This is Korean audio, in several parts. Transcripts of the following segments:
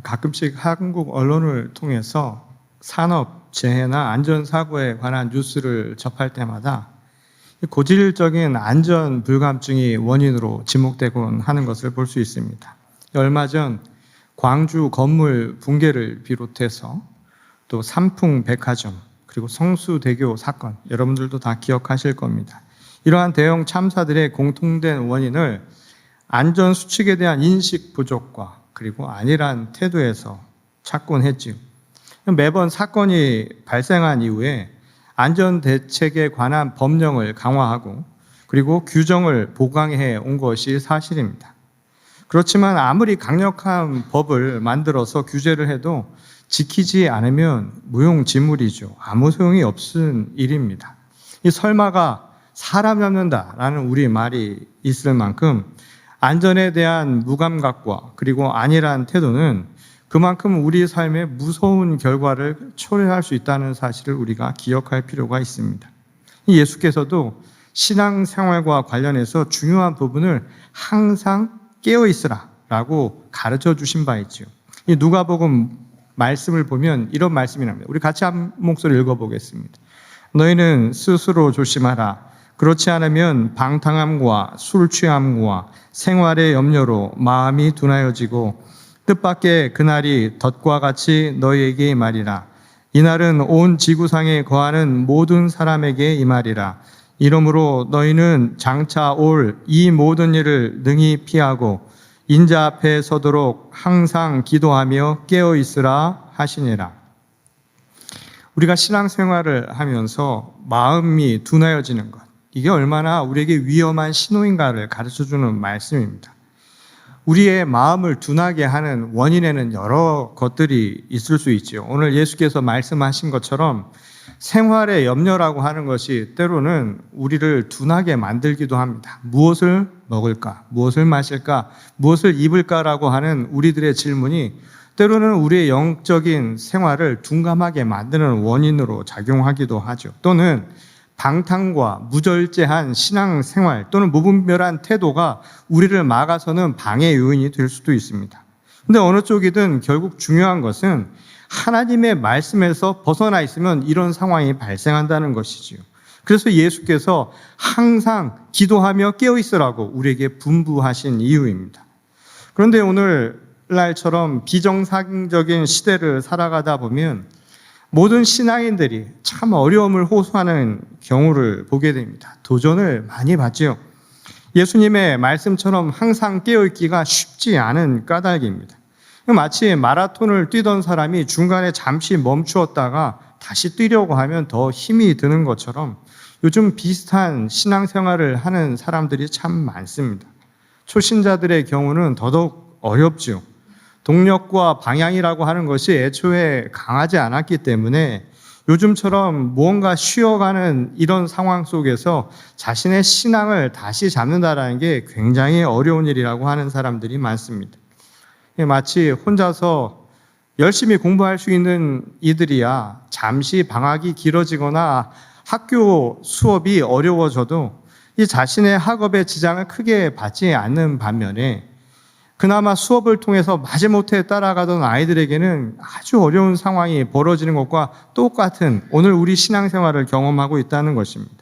가끔씩 한국 언론을 통해서 산업 재해나 안전사고에 관한 뉴스를 접할 때마다 고질적인 안전 불감증이 원인으로 지목되곤 하는 것을 볼 수 있습니다. 얼마 전 광주 건물 붕괴를 비롯해서 또 삼풍백화점 그리고 성수대교 사건, 여러분들도 다 기억하실 겁니다. 이러한 대형 참사들의 공통된 원인을 안전수칙에 대한 인식 부족과 그리고 안일한 태도에서 찾곤 했지요. 매번 사건이 발생한 이후에 안전대책에 관한 법령을 강화하고 그리고 규정을 보강해 온 것이 사실입니다. 그렇지만 아무리 강력한 법을 만들어서 규제를 해도 지키지 않으면 무용지물이죠. 아무 소용이 없은 일입니다. 이 설마가 사람 잡는다라는 우리 말이 있을 만큼 안전에 대한 무감각과 그리고 안일한 태도는 그만큼 우리 삶에 무서운 결과를 초래할 수 있다는 사실을 우리가 기억할 필요가 있습니다. 예수께서도 신앙생활과 관련해서 중요한 부분을 항상 깨어있으라라고 가르쳐 주신 바 있지요. 이 누가복음 말씀을 보면 이런 말씀이 납니다. 우리 같이 한 목소리 읽어보겠습니다. 너희는 스스로 조심하라. 그렇지 않으면 방탕함과 술 취함과 생활의 염려로 마음이 둔하여지고 뜻밖의 그날이 덫과 같이 너희에게 임하리라. 이날은 온 지구상에 거하는 모든 사람에게 임하리라. 이러므로 너희는 장차 올 이 모든 일을 능히 피하고 인자 앞에 서도록 항상 기도하며 깨어 있으라 하시니라. 우리가 신앙생활을 하면서 마음이 둔하여지는 것, 이게 얼마나 우리에게 위험한 신호인가를 가르쳐주는 말씀입니다. 우리의 마음을 둔하게 하는 원인에는 여러 것들이 있을 수 있죠. 오늘 예수께서 말씀하신 것처럼 생활의 염려라고 하는 것이 때로는 우리를 둔하게 만들기도 합니다. 무엇을 먹을까? 무엇을 마실까? 무엇을 입을까라고 하는 우리들의 질문이 때로는 우리의 영적인 생활을 둔감하게 만드는 원인으로 작용하기도 하죠. 또는 방탕과 무절제한 신앙생활 또는 무분별한 태도가 우리를 막아서는 방해 요인이 될 수도 있습니다. 그런데 어느 쪽이든 결국 중요한 것은 하나님의 말씀에서 벗어나 있으면 이런 상황이 발생한다는 것이지요. 그래서 예수께서 항상 기도하며 깨어있으라고 우리에게 분부하신 이유입니다. 그런데 오늘날처럼 비정상적인 시대를 살아가다 보면 모든 신앙인들이 참 어려움을 호소하는 경우를 보게 됩니다. 도전을 많이 받지요. 예수님의 말씀처럼 항상 깨어있기가 쉽지 않은 까닭입니다. 마치 마라톤을 뛰던 사람이 중간에 잠시 멈추었다가 다시 뛰려고 하면 더 힘이 드는 것처럼 요즘 비슷한 신앙생활을 하는 사람들이 참 많습니다. 초신자들의 경우는 더더욱 어렵죠. 동력과 방향이라고 하는 것이 애초에 강하지 않았기 때문에 요즘처럼 무언가 쉬어가는 이런 상황 속에서 자신의 신앙을 다시 잡는다는 게 굉장히 어려운 일이라고 하는 사람들이 많습니다. 마치 혼자서 열심히 공부할 수 있는 이들이야 잠시 방학이 길어지거나 학교 수업이 어려워져도 이 자신의 학업에 지장을 크게 받지 않는 반면에 그나마 수업을 통해서 마지못해 따라가던 아이들에게는 아주 어려운 상황이 벌어지는 것과 똑같은 오늘 우리 신앙생활을 경험하고 있다는 것입니다.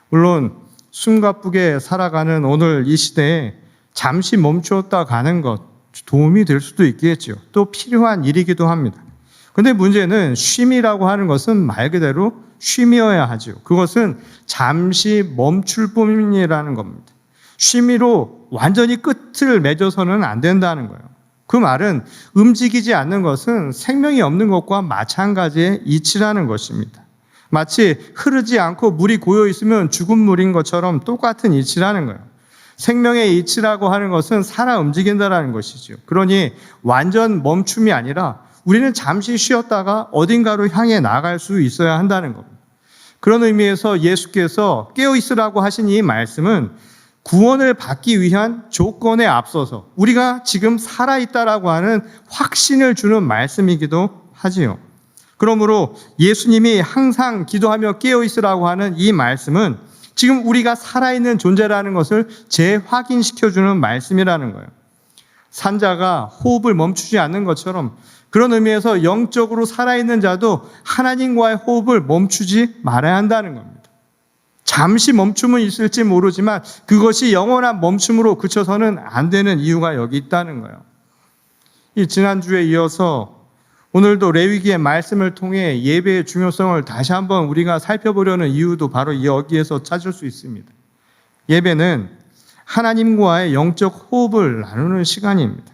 물론 숨가쁘게 살아가는 오늘 이 시대에 잠시 멈추었다 가는 것 도움이 될 수도 있겠죠. 또 필요한 일이기도 합니다. 그런데 문제는 쉼이라고 하는 것은 말 그대로 쉼이어야 하죠. 그것은 잠시 멈출 뿐이라는 겁니다. 쉼으로 완전히 끝을 맺어서는 안 된다는 거예요. 그 말은 움직이지 않는 것은 생명이 없는 것과 마찬가지의 이치라는 것입니다. 마치 흐르지 않고 물이 고여 있으면 죽은 물인 것처럼 똑같은 이치라는 거예요. 생명의 이치라고 하는 것은 살아 움직인다는 것이죠. 그러니 완전 멈춤이 아니라 우리는 잠시 쉬었다가 어딘가로 향해 나갈 수 있어야 한다는 겁니다. 그런 의미에서 예수께서 깨어있으라고 하신 이 말씀은 구원을 받기 위한 조건에 앞서서 우리가 지금 살아있다라고 하는 확신을 주는 말씀이기도 하지요. 그러므로 예수님이 항상 기도하며 깨어있으라고 하는 이 말씀은 지금 우리가 살아있는 존재라는 것을 재확인시켜주는 말씀이라는 거예요. 산자가 호흡을 멈추지 않는 것처럼 그런 의미에서 영적으로 살아있는 자도 하나님과의 호흡을 멈추지 말아야 한다는 겁니다. 잠시 멈춤은 있을지 모르지만 그것이 영원한 멈춤으로 그쳐서는 안 되는 이유가 여기 있다는 거예요. 이 지난주에 이어서 오늘도 레위기의 말씀을 통해 예배의 중요성을 다시 한번 우리가 살펴보려는 이유도 바로 여기에서 찾을 수 있습니다. 예배는 하나님과의 영적 호흡을 나누는 시간입니다.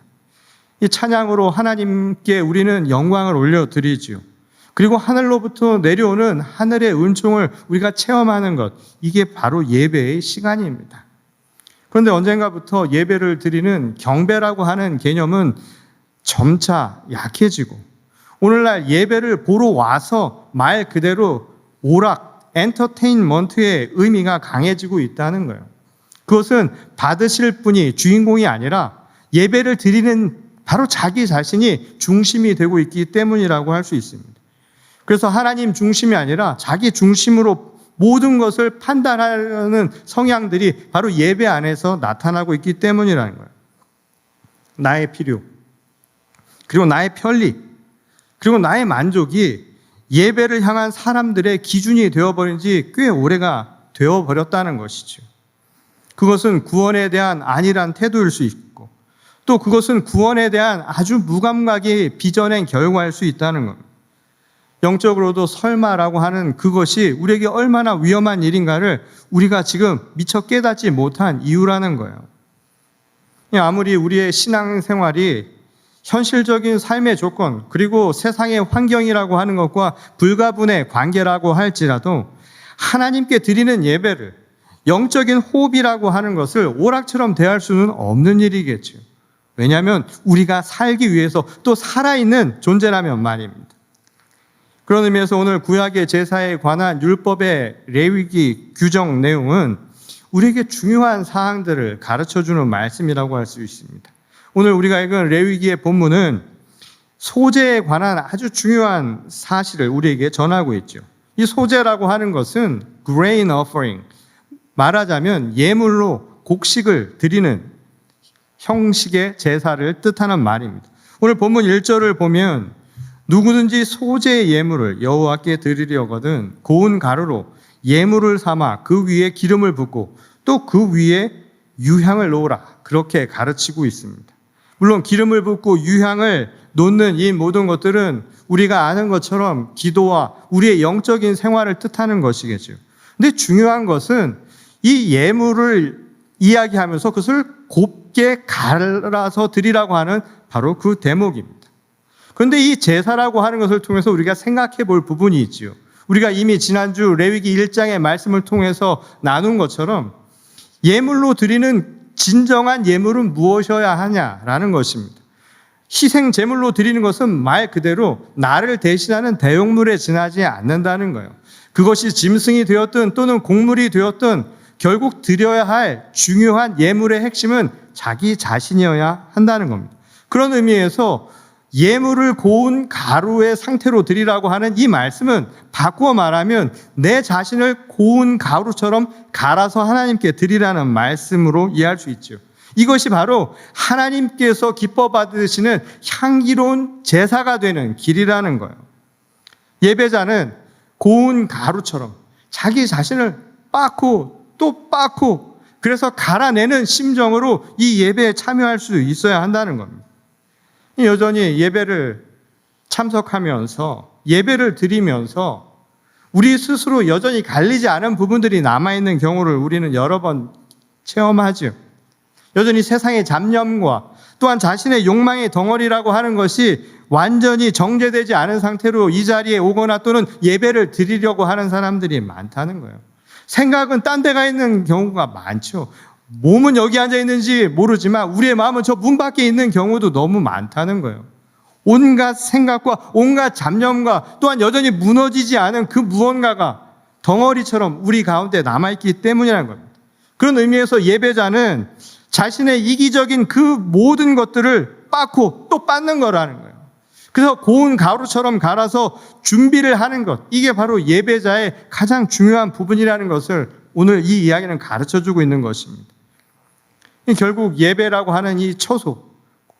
이 찬양으로 하나님께 우리는 영광을 올려드리지요. 그리고 하늘로부터 내려오는 하늘의 은총을 우리가 체험하는 것, 이게 바로 예배의 시간입니다. 그런데 언젠가부터 예배를 드리는 경배라고 하는 개념은 점차 약해지고 오늘날 예배를 보러 와서 말 그대로 오락, 엔터테인먼트의 의미가 강해지고 있다는 거예요. 그것은 받으실 분이 주인공이 아니라 예배를 드리는 바로 자기 자신이 중심이 되고 있기 때문이라고 할 수 있습니다. 그래서 하나님 중심이 아니라 자기 중심으로 모든 것을 판단하려는 성향들이 바로 예배 안에서 나타나고 있기 때문이라는 거예요. 나의 필요, 그리고 나의 편리, 그리고 나의 만족이 예배를 향한 사람들의 기준이 되어버린 지 꽤 오래가 되어버렸다는 것이죠. 그것은 구원에 대한 안일한 태도일 수 있고 또 그것은 구원에 대한 아주 무감각이 빚어낸 결과일 수 있다는 겁니다. 영적으로도 설마라고 하는 그것이 우리에게 얼마나 위험한 일인가를 우리가 지금 미처 깨닫지 못한 이유라는 거예요. 아무리 우리의 신앙생활이 현실적인 삶의 조건 그리고 세상의 환경이라고 하는 것과 불가분의 관계라고 할지라도 하나님께 드리는 예배를 영적인 호흡이라고 하는 것을 오락처럼 대할 수는 없는 일이겠죠. 왜냐하면 우리가 살기 위해서 또 살아있는 존재라면 말입니다. 그런 의미에서 오늘 구약의 제사에 관한 율법의 레위기 규정 내용은 우리에게 중요한 사항들을 가르쳐주는 말씀이라고 할 수 있습니다. 오늘 우리가 읽은 레위기의 본문은 소제에 관한 아주 중요한 사실을 우리에게 전하고 있죠. 이 소제라고 하는 것은 grain offering, 말하자면 예물로 곡식을 드리는 형식의 제사를 뜻하는 말입니다. 오늘 본문 1절을 보면 누구든지 소제의 예물을 여호와께 드리려거든 고운 가루로 예물을 삼아 그 위에 기름을 붓고 또 그 위에 유향을 놓으라, 그렇게 가르치고 있습니다. 물론 기름을 붓고 유향을 놓는 이 모든 것들은 우리가 아는 것처럼 기도와 우리의 영적인 생활을 뜻하는 것이겠죠. 근데 중요한 것은 이 예물을 이야기하면서 그것을 곱게 갈아서 드리라고 하는 바로 그 대목입니다. 그런데 이 제사라고 하는 것을 통해서 우리가 생각해 볼 부분이 있지요. 우리가 이미 지난주 레위기 1장의 말씀을 통해서 나눈 것처럼 예물로 드리는 진정한 예물은 무엇이어야 하냐라는 것입니다. 희생 제물로 드리는 것은 말 그대로 나를 대신하는 대용물에 지나지 않는다는 거예요. 그것이 짐승이 되었든 또는 곡물이 되었든 결국 드려야 할 중요한 예물의 핵심은 자기 자신이어야 한다는 겁니다. 그런 의미에서 예물을 고운 가루의 상태로 드리라고 하는 이 말씀은 바꾸어 말하면 내 자신을 고운 가루처럼 갈아서 하나님께 드리라는 말씀으로 이해할 수 있죠. 이것이 바로 하나님께서 기뻐 받으시는 향기로운 제사가 되는 길이라는 거예요. 예배자는 고운 가루처럼 자기 자신을 빻고 또 빻고 그래서 갈아내는 심정으로 이 예배에 참여할 수 있어야 한다는 겁니다. 여전히 예배를 참석하면서 예배를 드리면서 우리 스스로 여전히 갈리지 않은 부분들이 남아있는 경우를 우리는 여러 번 체험하죠. 여전히 세상의 잡념과 또한 자신의 욕망의 덩어리라고 하는 것이 완전히 정제되지 않은 상태로 이 자리에 오거나 또는 예배를 드리려고 하는 사람들이 많다는 거예요. 생각은 딴 데가 있는 경우가 많죠. 몸은 여기 앉아 있는지 모르지만 우리의 마음은 저 문 밖에 있는 경우도 너무 많다는 거예요. 온갖 생각과 온갖 잡념과 또한 여전히 무너지지 않은 그 무언가가 덩어리처럼 우리 가운데 남아있기 때문이라는 겁니다. 그런 의미에서 예배자는 자신의 이기적인 그 모든 것들을 빻고 또 빻는 거라는 거예요. 그래서 고운 가루처럼 갈아서 준비를 하는 것, 이게 바로 예배자의 가장 중요한 부분이라는 것을 오늘 이 이야기는 가르쳐주고 있는 것입니다. 결국 예배라고 하는 이 처소,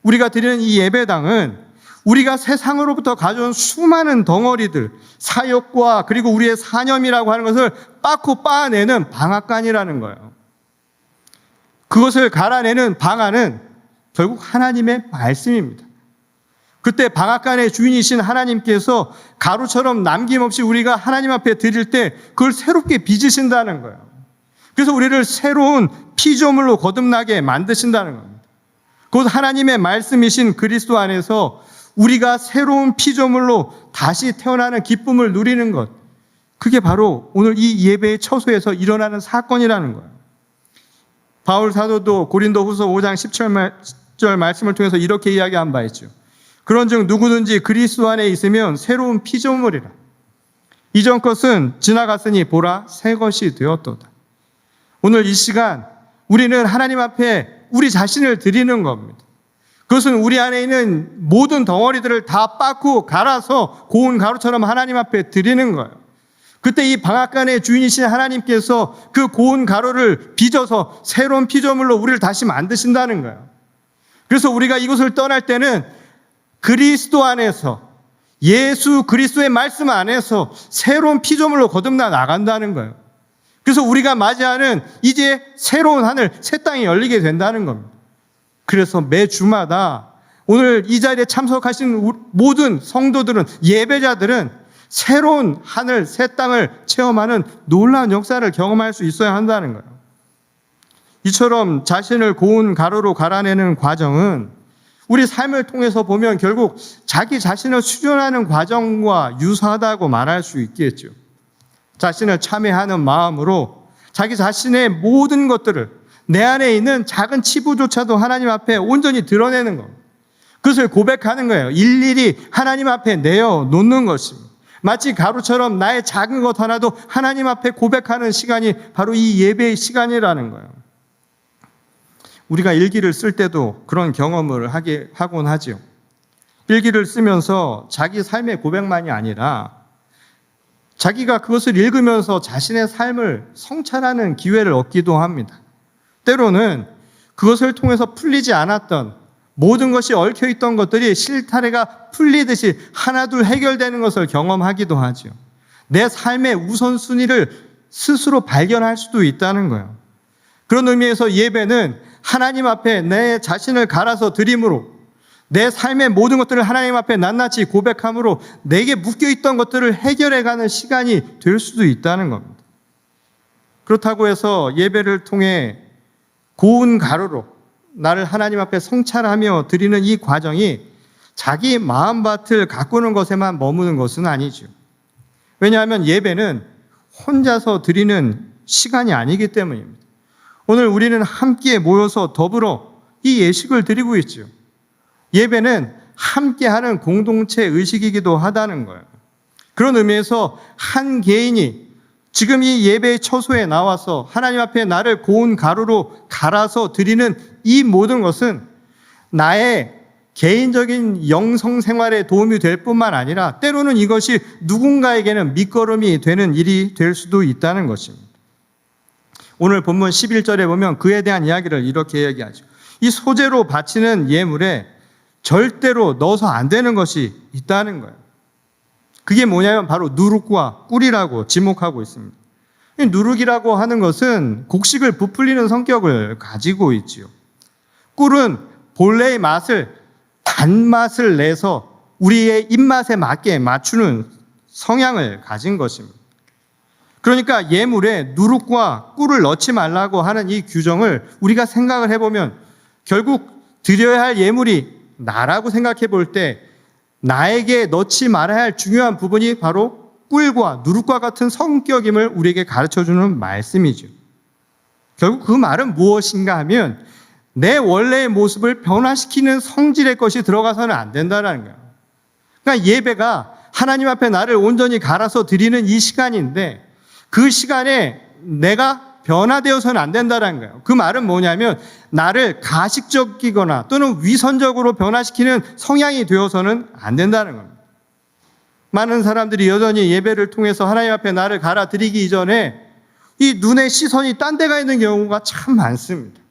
우리가 드리는 이 예배당은 우리가 세상으로부터 가져온 수많은 덩어리들, 사욕과 그리고 우리의 사념이라고 하는 것을 빻고 빻아내는 방앗간이라는 거예요. 그것을 갈아내는 방안은 결국 하나님의 말씀입니다. 그때 방앗간의 주인이신 하나님께서 가루처럼 남김없이 우리가 하나님 앞에 드릴 때 그걸 새롭게 빚으신다는 거예요. 그래서 우리를 새로운 피조물로 거듭나게 만드신다는 겁니다. 곧 하나님의 말씀이신 그리스도 안에서 우리가 새로운 피조물로 다시 태어나는 기쁨을 누리는 것, 그게 바로 오늘 이 예배의 처소에서 일어나는 사건이라는 거예요. 바울 사도도 고린도후서 5장 10절 말씀을 통해서 이렇게 이야기한 바 있죠. 그런즉 누구든지 그리스도 안에 있으면 새로운 피조물이라. 이전 것은 지나갔으니 보라 새 것이 되었도다. 오늘 이 시간 우리는 하나님 앞에 우리 자신을 드리는 겁니다. 그것은 우리 안에 있는 모든 덩어리들을 다 빻고 갈아서 고운 가루처럼 하나님 앞에 드리는 거예요. 그때 이 방앗간의 주인이신 하나님께서 그 고운 가루를 빚어서 새로운 피조물로 우리를 다시 만드신다는 거예요. 그래서 우리가 이곳을 떠날 때는 그리스도 안에서, 예수 그리스도의 말씀 안에서 새로운 피조물로 거듭나 나간다는 거예요. 그래서 우리가 맞이하는 이제 새로운 하늘, 새 땅이 열리게 된다는 겁니다. 그래서 매 주마다 오늘 이 자리에 참석하신 모든 성도들은, 예배자들은 새로운 하늘, 새 땅을 체험하는 놀라운 역사를 경험할 수 있어야 한다는 거예요. 이처럼 자신을 고운 가루로 갈아내는 과정은 우리 삶을 통해서 보면 결국 자기 자신을 수련하는 과정과 유사하다고 말할 수 있겠죠. 자신을 참회하는 마음으로 자기 자신의 모든 것들을, 내 안에 있는 작은 치부조차도 하나님 앞에 온전히 드러내는 겁니다. 그것을 고백하는 거예요. 일일이 하나님 앞에 내어놓는 것입니다. 마치 가루처럼 나의 작은 것 하나도 하나님 앞에 고백하는 시간이 바로 이 예배의 시간이라는 거예요. 우리가 일기를 쓸 때도 그런 경험을 하곤 하죠. 일기를 쓰면서 자기 삶의 고백만이 아니라 자기가 그것을 읽으면서 자신의 삶을 성찰하는 기회를 얻기도 합니다. 때로는 그것을 통해서 풀리지 않았던 모든 것이 얽혀있던 것들이 실타래가 풀리듯이 하나둘 해결되는 것을 경험하기도 하죠. 내 삶의 우선순위를 스스로 발견할 수도 있다는 거예요. 그런 의미에서 예배는 하나님 앞에 내 자신을 갈아서 드림으로, 내 삶의 모든 것들을 하나님 앞에 낱낱이 고백함으로 내게 묶여있던 것들을 해결해가는 시간이 될 수도 있다는 겁니다. 그렇다고 해서 예배를 통해 고운 가루로 나를 하나님 앞에 성찰하며 드리는 이 과정이 자기 마음밭을 가꾸는 것에만 머무는 것은 아니죠. 왜냐하면 예배는 혼자서 드리는 시간이 아니기 때문입니다. 오늘 우리는 함께 모여서 더불어 이 예식을 드리고 있죠. 예배는 함께하는 공동체 의식이기도 하다는 거예요. 그런 의미에서 한 개인이 지금 이 예배의 처소에 나와서 하나님 앞에 나를 고운 가루로 갈아서 드리는 이 모든 것은 나의 개인적인 영성 생활에 도움이 될 뿐만 아니라 때로는 이것이 누군가에게는 밑거름이 되는 일이 될 수도 있다는 것입니다. 오늘 본문 11절에 보면 그에 대한 이야기를 이렇게 얘기하죠. 이 소재로 바치는 예물에 절대로 넣어서 안 되는 것이 있다는 거예요. 그게 뭐냐면 바로 누룩과 꿀이라고 지목하고 있습니다. 누룩이라고 하는 것은 곡식을 부풀리는 성격을 가지고 있지요. 꿀은 본래의 맛을, 단맛을 내서 우리의 입맛에 맞게 맞추는 성향을 가진 것입니다. 그러니까 예물에 누룩과 꿀을 넣지 말라고 하는 이 규정을 우리가 생각을 해보면 결국 드려야 할 예물이 나라고 생각해 볼 때 나에게 넣지 말아야 할 중요한 부분이 바로 꿀과 누룩과 같은 성격임을 우리에게 가르쳐주는 말씀이죠. 결국 그 말은 무엇인가 하면 내 원래의 모습을 변화시키는 성질의 것이 들어가서는 안 된다는 거예요. 그러니까 예배가 하나님 앞에 나를 온전히 갈아서 드리는 이 시간인데 그 시간에 내가 변화되어서는 안 된다는 거예요. 그 말은 뭐냐면 나를 가식적이거나 또는 위선적으로 변화시키는 성향이 되어서는 안 된다는 겁니다. 많은 사람들이 여전히 예배를 통해서 하나님 앞에 나를 갈아드리기 이전에 이 눈의 시선이 딴 데가 있는 경우가 참 많습니다.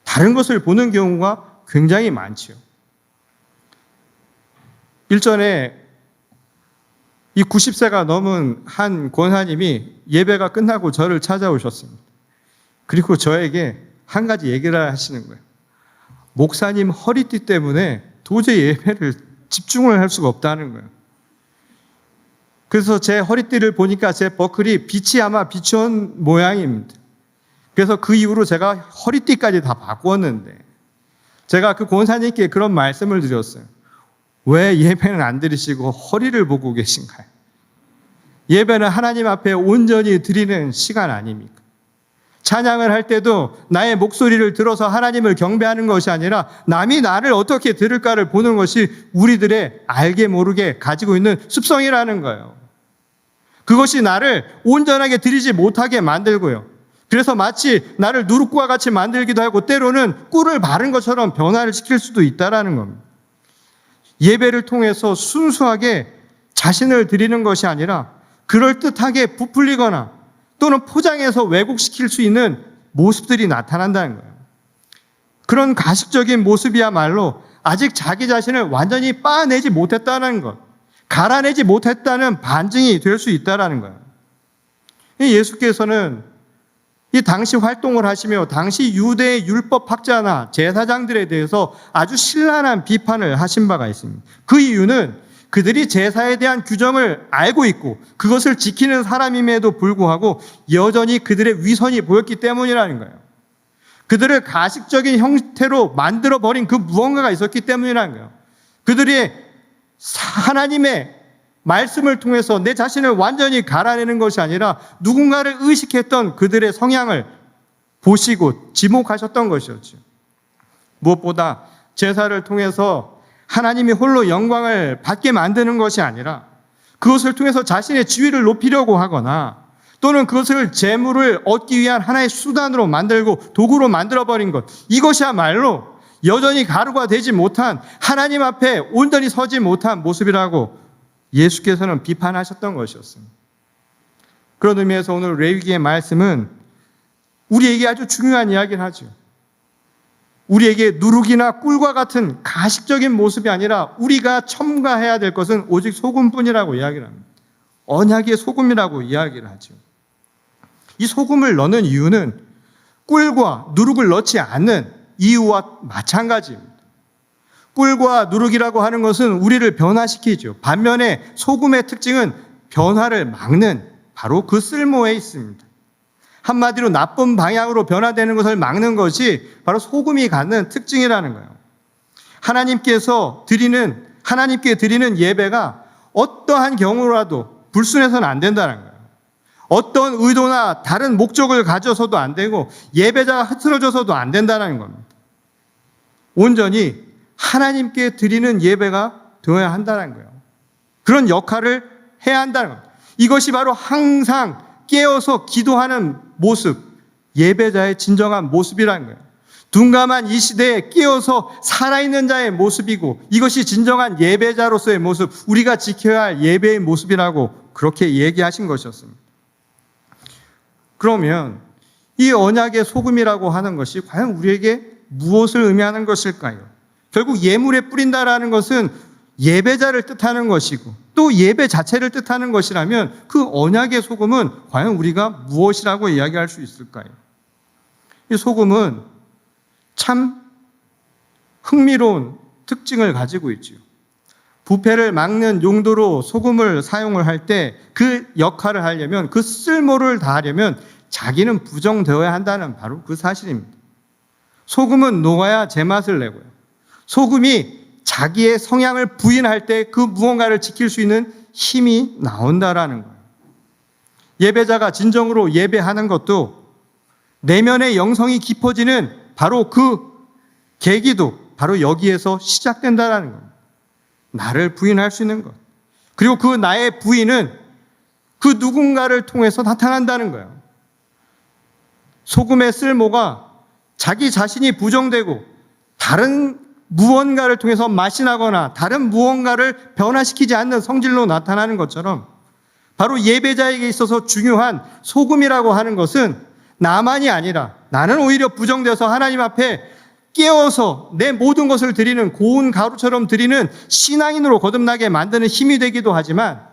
다른 것을 보는 경우가 굉장히 많지요. 일전에 이 90세가 넘은 한 권사님이 예배가 끝나고 저를 찾아오셨습니다. 그리고 저에게 한 가지 얘기를 하시는 거예요. 목사님 허리띠 때문에 도저히 예배를 집중을 할 수가 없다는 거예요. 그래서 제 허리띠를 보니까 제 버클이 빛이 아마 비추온 모양입니다. 그래서 그 이후로 제가 허리띠까지 다 바꾸었는데 제가 그 권사님께 그런 말씀을 드렸어요. 왜 예배는 안 드리시고 허리를 보고 계신가요? 예배는 하나님 앞에 온전히 드리는 시간 아닙니까? 찬양을 할 때도 나의 목소리를 들어서 하나님을 경배하는 것이 아니라 남이 나를 어떻게 들을까를 보는 것이 우리들의 알게 모르게 가지고 있는 습성이라는 거예요. 그것이 나를 온전하게 드리지 못하게 만들고요. 그래서 마치 나를 누룩과 같이 만들기도 하고 때로는 꿀을 바른 것처럼 변화를 시킬 수도 있다는 겁니다. 예배를 통해서 순수하게 자신을 드리는 것이 아니라 그럴듯하게 부풀리거나 또는 포장해서 왜곡시킬 수 있는 모습들이 나타난다는 거예요. 그런 가식적인 모습이야말로 아직 자기 자신을 완전히 빻아내지 못했다는 것, 갈아내지 못했다는 반증이 될 수 있다는 거예요. 예수께서는 이 당시 활동을 하시며 당시 유대의 율법학자나 제사장들에 대해서 아주 신랄한 비판을 하신 바가 있습니다. 그 이유는 그들이 제사에 대한 규정을 알고 있고 그것을 지키는 사람임에도 불구하고 여전히 그들의 위선이 보였기 때문이라는 거예요. 그들을 가식적인 형태로 만들어버린 그 무언가가 있었기 때문이라는 거예요. 그들이 하나님의 말씀을 통해서 내 자신을 완전히 갈아내는 것이 아니라 누군가를 의식했던 그들의 성향을 보시고 지목하셨던 것이었죠. 무엇보다 제사를 통해서 하나님이 홀로 영광을 받게 만드는 것이 아니라 그것을 통해서 자신의 지위를 높이려고 하거나 또는 그것을 재물을 얻기 위한 하나의 수단으로 만들고 도구로 만들어버린 것, 이것이야말로 여전히 가루가 되지 못한 하나님 앞에 온전히 서지 못한 모습이라고 예수께서는 비판하셨던 것이었습니다. 그런 의미에서 오늘 레위기의 말씀은 우리에게 아주 중요한 이야기를 하죠. 우리에게 누룩이나 꿀과 같은 가식적인 모습이 아니라 우리가 첨가해야 될 것은 오직 소금뿐이라고 이야기를 합니다. 언약의 소금이라고 이야기를 하죠. 이 소금을 넣는 이유는 꿀과 누룩을 넣지 않는 이유와 마찬가지입니다. 꿀과 누룩이라고 하는 것은 우리를 변화시키죠. 반면에 소금의 특징은 변화를 막는 바로 그 쓸모에 있습니다. 한마디로 나쁜 방향으로 변화되는 것을 막는 것이 바로 소금이 갖는 특징이라는 거예요. 하나님께 드리는 예배가 어떠한 경우라도 불순해서는 안 된다는 거예요. 어떤 의도나 다른 목적을 가져서도 안 되고 예배자가 흐트러져서도 안 된다는 겁니다. 온전히 하나님께 드리는 예배가 되어야 한다는 거예요. 그런 역할을 해야 한다는 겁니다. 이것이 바로 항상 깨어서 기도하는 모습, 예배자의 진정한 모습이라는 거예요. 둔감한 이 시대에 깨어서 살아있는 자의 모습이고 이것이 진정한 예배자로서의 모습, 우리가 지켜야 할 예배의 모습이라고 그렇게 얘기하신 것이었습니다. 그러면 이 언약의 소금이라고 하는 것이 과연 우리에게 무엇을 의미하는 것일까요? 결국 예물에 뿌린다라는 것은 예배자를 뜻하는 것이고 또 예배 자체를 뜻하는 것이라면 그 언약의 소금은 과연 우리가 무엇이라고 이야기할 수 있을까요? 이 소금은 참 흥미로운 특징을 가지고 있지요. 부패를 막는 용도로 소금을 사용을 할 때 그 역할을 하려면 그 쓸모를 다하려면 자기는 부정되어야 한다는 바로 그 사실입니다. 소금은 녹아야 제맛을 내고요. 소금이 자기의 성향을 부인할 때 그 무언가를 지킬 수 있는 힘이 나온다라는 거예요. 예배자가 진정으로 예배하는 것도 내면의 영성이 깊어지는 바로 그 계기도 바로 여기에서 시작된다라는 겁니다. 나를 부인할 수 있는 것. 그리고 그 나의 부인은 그 누군가를 통해서 나타난다는 거예요. 소금의 쓸모가 자기 자신이 부정되고 다른 무언가를 통해서 맛이 나거나 다른 무언가를 변화시키지 않는 성질로 나타나는 것처럼 바로 예배자에게 있어서 중요한 소금이라고 하는 것은 나만이 아니라 나는 오히려 부정되어서 하나님 앞에 깨어서 내 모든 것을 드리는 고운 가루처럼 드리는 신앙인으로 거듭나게 만드는 힘이 되기도 하지만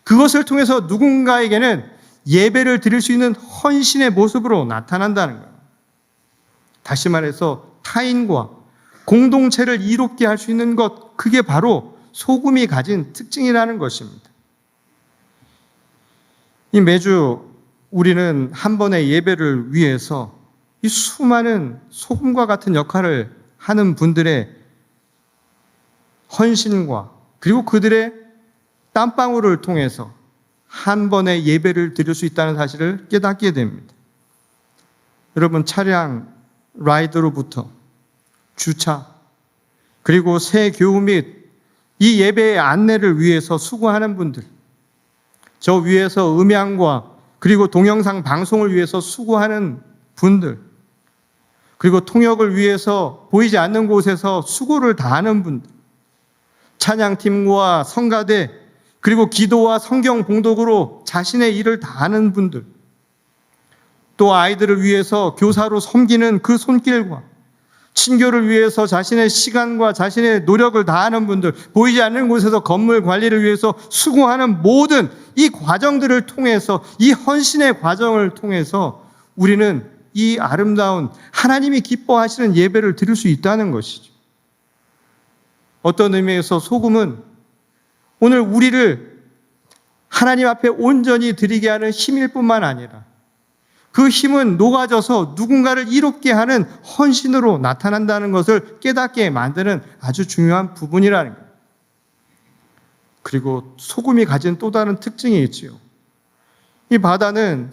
그것을 통해서 누군가에게는 예배를 드릴 수 있는 헌신의 모습으로 나타난다는 거예요. 다시 말해서 타인과 공동체를 이롭게 할 수 있는 것, 그게 바로 소금이 가진 특징이라는 것입니다. 이 매주 우리는 한 번의 예배를 위해서 이 수많은 소금과 같은 역할을 하는 분들의 헌신과 그리고 그들의 땀방울을 통해서 한 번의 예배를 드릴 수 있다는 사실을 깨닫게 됩니다. 여러분, 차량 라이드로부터 주차, 그리고 새 교우 및 이 예배의 안내를 위해서 수고하는 분들, 저 위에서 음향과 그리고 동영상 방송을 위해서 수고하는 분들, 그리고 통역을 위해서 보이지 않는 곳에서 수고를 다하는 분들, 찬양팀과 성가대, 그리고 기도와 성경 봉독으로 자신의 일을 다하는 분들, 또 아이들을 위해서 교사로 섬기는 그 손길과 친교를 위해서 자신의 시간과 자신의 노력을 다하는 분들, 보이지 않는 곳에서 건물 관리를 위해서 수고하는 모든 이 과정들을 통해서, 이 헌신의 과정을 통해서 우리는 이 아름다운 하나님이 기뻐하시는 예배를 드릴 수 있다는 것이죠. 어떤 의미에서 소금은 오늘 우리를 하나님 앞에 온전히 드리게 하는 힘일 뿐만 아니라 그 힘은 녹아져서 누군가를 이롭게 하는 헌신으로 나타난다는 것을 깨닫게 만드는 아주 중요한 부분이라는 거예요. 그리고 소금이 가진 또 다른 특징이 있지요. 이 바다는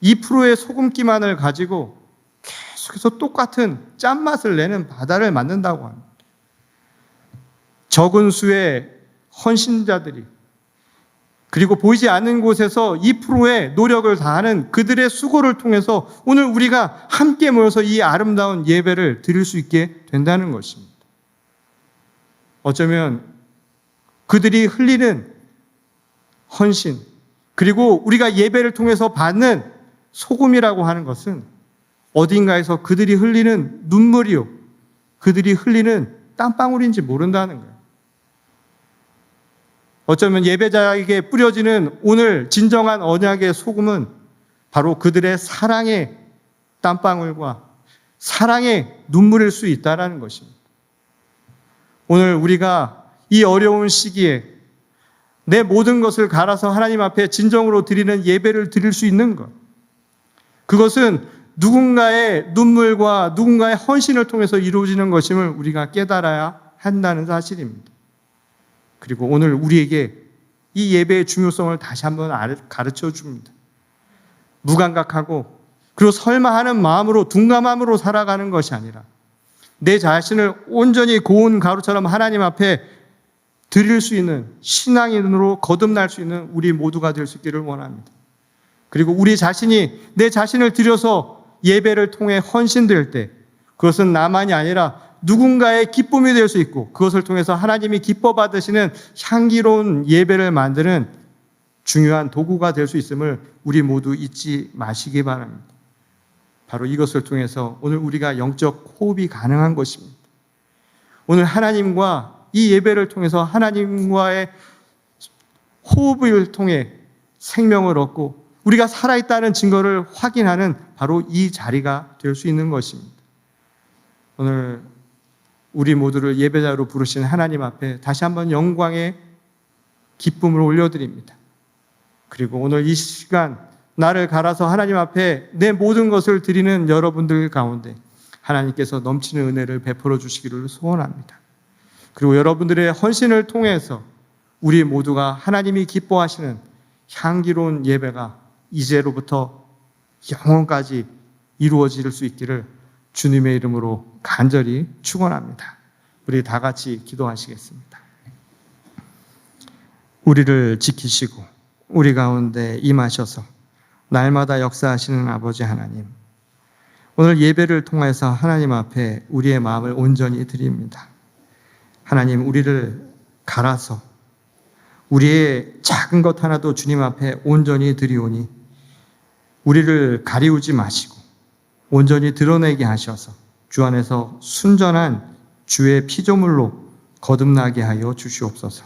2%의 소금기만을 가지고 계속해서 똑같은 짠맛을 내는 바다를 만든다고 합니다. 적은 수의 헌신자들이, 그리고 보이지 않는 곳에서 2%의 노력을 다하는 그들의 수고를 통해서 오늘 우리가 함께 모여서 이 아름다운 예배를 드릴 수 있게 된다는 것입니다. 어쩌면 그들이 흘리는 헌신, 그리고 우리가 예배를 통해서 받는 소금이라고 하는 것은 어딘가에서 그들이 흘리는 눈물이요, 그들이 흘리는 땀방울인지 모른다는 거예요. 어쩌면 예배자에게 뿌려지는 오늘 진정한 언약의 소금은 바로 그들의 사랑의 땀방울과 사랑의 눈물일 수 있다는 것입니다. 오늘 우리가 이 어려운 시기에 내 모든 것을 갈아서 하나님 앞에 진정으로 드리는 예배를 드릴 수 있는 것, 그것은 누군가의 눈물과 누군가의 헌신을 통해서 이루어지는 것임을 우리가 깨달아야 한다는 사실입니다. 그리고 오늘 우리에게 이 예배의 중요성을 다시 한번 가르쳐 줍니다. 무감각하고 그리고 설마 하는 마음으로, 둔감함으로 살아가는 것이 아니라 내 자신을 온전히 고운 가루처럼 하나님 앞에 드릴 수 있는 신앙인으로 거듭날 수 있는 우리 모두가 될 수 있기를 원합니다. 그리고 우리 자신이 내 자신을 드려서 예배를 통해 헌신될 때 그것은 나만이 아니라 누군가의 기쁨이 될 수 있고 그것을 통해서 하나님이 기뻐 받으시는 향기로운 예배를 만드는 중요한 도구가 될 수 있음을 우리 모두 잊지 마시기 바랍니다. 바로 이것을 통해서 오늘 우리가 영적 호흡이 가능한 것입니다. 오늘 하나님과 이 예배를 통해서 하나님과의 호흡을 통해 생명을 얻고 우리가 살아있다는 증거를 확인하는 바로 이 자리가 될 수 있는 것입니다. 오늘 우리 모두를 예배자로 부르신 하나님 앞에 다시 한번 영광의 기쁨을 올려드립니다. 그리고 오늘 이 시간 나를 갈아서 하나님 앞에 내 모든 것을 드리는 여러분들 가운데 하나님께서 넘치는 은혜를 베풀어 주시기를 소원합니다. 그리고 여러분들의 헌신을 통해서 우리 모두가 하나님이 기뻐하시는 향기로운 예배가 이제로부터 영원까지 이루어질 수 있기를 주님의 이름으로 간절히 축원합니다. 우리 다 같이 기도하시겠습니다. 우리를 지키시고 우리 가운데 임하셔서 날마다 역사하시는 아버지 하나님, 오늘 예배를 통해서 하나님 앞에 우리의 마음을 온전히 드립니다. 하나님, 우리를 갈아서 우리의 작은 것 하나도 주님 앞에 온전히 드리오니 우리를 가리우지 마시고 온전히 드러내게 하셔서 주 안에서 순전한 주의 피조물로 거듭나게 하여 주시옵소서.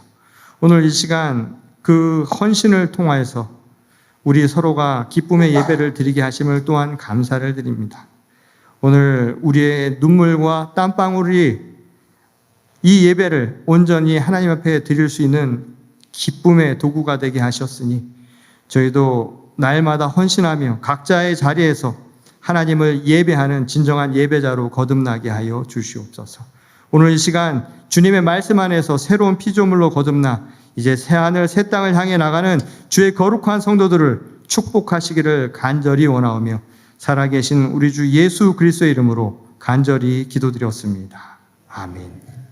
오늘 이 시간 그 헌신을 통하여서 우리 서로가 기쁨의 예배를 드리게 하심을 또한 감사를 드립니다. 오늘 우리의 눈물과 땀방울이 이 예배를 온전히 하나님 앞에 드릴 수 있는 기쁨의 도구가 되게 하셨으니 저희도 날마다 헌신하며 각자의 자리에서 하나님을 예배하는 진정한 예배자로 거듭나게 하여 주시옵소서. 오늘 이 시간 주님의 말씀 안에서 새로운 피조물로 거듭나 이제 새하늘 새 땅을 향해 나가는 주의 거룩한 성도들을 축복하시기를 간절히 원하오며 살아계신 우리 주 예수 그리스도의 이름으로 간절히 기도드렸습니다. 아멘.